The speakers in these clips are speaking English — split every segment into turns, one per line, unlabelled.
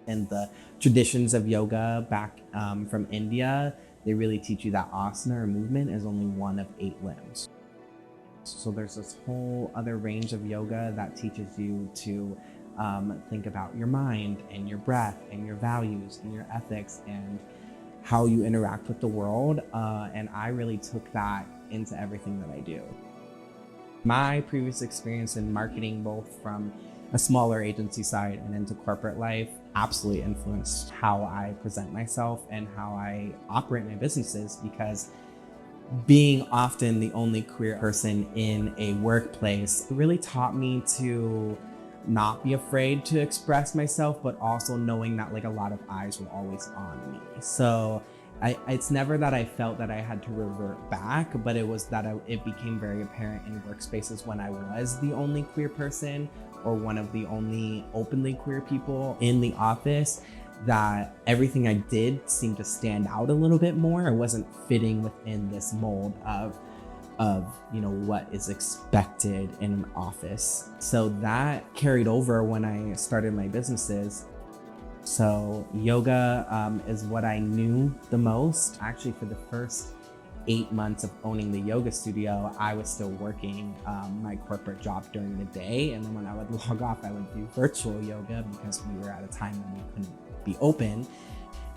In the traditions of yoga back from India, they really teach you that asana or movement is only one of 8 limbs. So there's this whole other range of yoga that teaches you to think about your mind and your breath and your values and your ethics and how you interact with the world. And I really took that into everything that I do. My previous experience in marketing, both from a smaller agency side and into corporate life, absolutely influenced how I present myself and how I operate my businesses, because being often the only queer person in a workplace really taught me to not be afraid to express myself, but also knowing that like a lot of eyes were always on me. So it's never that I felt that I had to revert back, but it was that it became very apparent in workspaces when I was the only queer person or one of the only openly queer people in the office, that everything I did seemed to stand out a little bit more. I wasn't fitting within this mold of what is expected in an office. So that carried over when I started my businesses. So yoga is what I knew the most. Actually, for the first 8 months of owning the yoga studio, I was still working my corporate job during the day. And then when I would log off, I would do virtual yoga because we were at a time when we couldn't be open.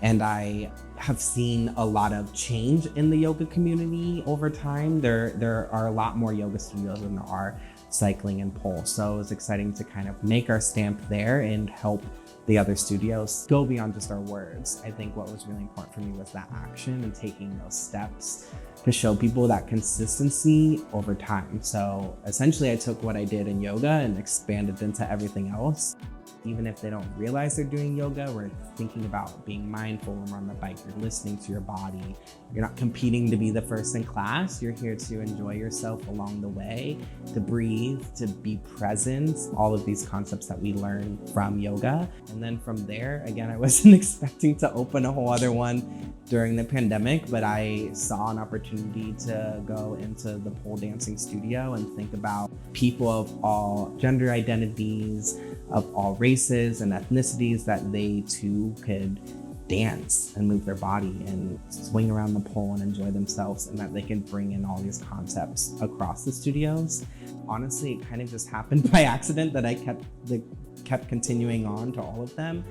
And I have seen a lot of change in the yoga community over time. There are a lot more yoga studios than there are cycling and pole. So it was exciting to kind of make our stamp there and help the other studios go beyond just our words. I think what was really important for me was that action and taking those steps to show people that consistency over time. So essentially I took what I did in yoga and expanded into everything else. Even if they don't realize they're doing yoga, we're thinking about being mindful when we're on the bike. You're listening to your body. You're not competing to be the first in class. You're here to enjoy yourself along the way, to breathe, to be present, all of these concepts that we learn from yoga. And then from there, again, I wasn't expecting to open a whole other one during the pandemic, but I saw an opportunity to go into the pole dancing studio and think about people of all gender identities, of all races and ethnicities, that they too could dance and move their body and swing around the pole and enjoy themselves, and that they can bring in all these concepts across the studios. Honestly, it kind of just happened by accident that I kept continuing on to all of them.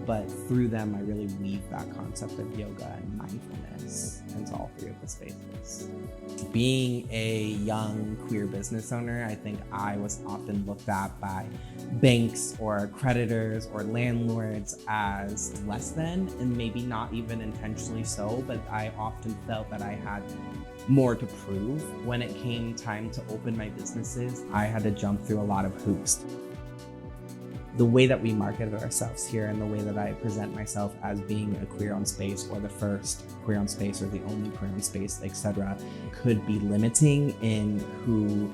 But through them, I really weave that concept of yoga and mindfulness into all three of the spaces. Being a young queer business owner, I think I was often looked at by banks or creditors or landlords as less than, and maybe not even intentionally so, but I often felt that I had more to prove. When it came time to open my businesses, I had to jump through a lot of hoops. The way that we marketed ourselves here and the way that I present myself as being a queer-owned space, or the first queer-owned space, or the only queer-owned space, etc., could be limiting in who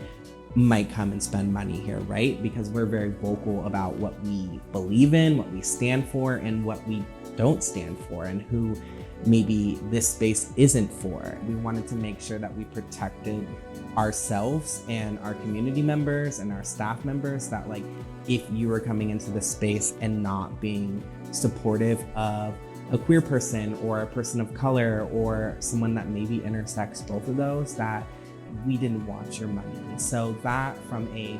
might come and spend money here, right? Because we're very vocal about what we believe in, what we stand for, and what we don't stand for, and who maybe this space isn't for. We wanted to make sure that we protected ourselves and our community members and our staff members, that like if you were coming into the space and not being supportive of a queer person or a person of color or someone that maybe intersects both of those, that we didn't want your money. So that, from a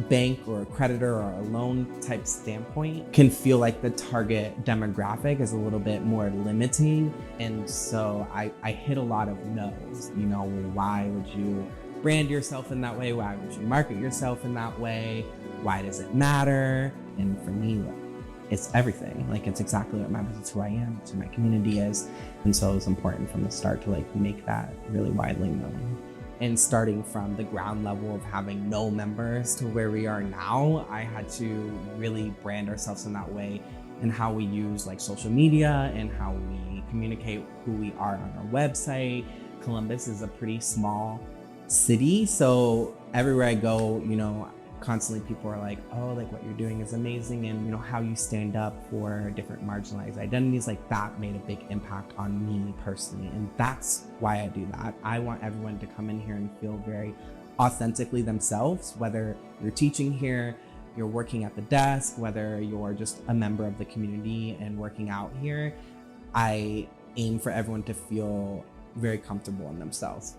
bank or a creditor or a loan type standpoint, can feel like the target demographic is a little bit more limiting. And so I hit a lot of no's. Why would you brand yourself in that way? Why would you market yourself in that way? Why does it matter? And for me, it's everything. Like, it's exactly what matters. It's who I am, it's who my community is. And so it was important from the start to like make that really widely known. And starting from the ground level of having no members to where we are now, I had to really brand ourselves in that way, and how we use like social media and how we communicate who we are on our website. Columbus is a pretty small city, so everywhere I go, constantly people are like, oh, like what you're doing is amazing, and how you stand up for different marginalized identities, like that made a big impact on me personally. And that's why I do that. I want everyone to come in here and feel very authentically themselves, whether you're teaching here, you're working at the desk, whether you're just a member of the community and working out here, I aim for everyone to feel very comfortable in themselves.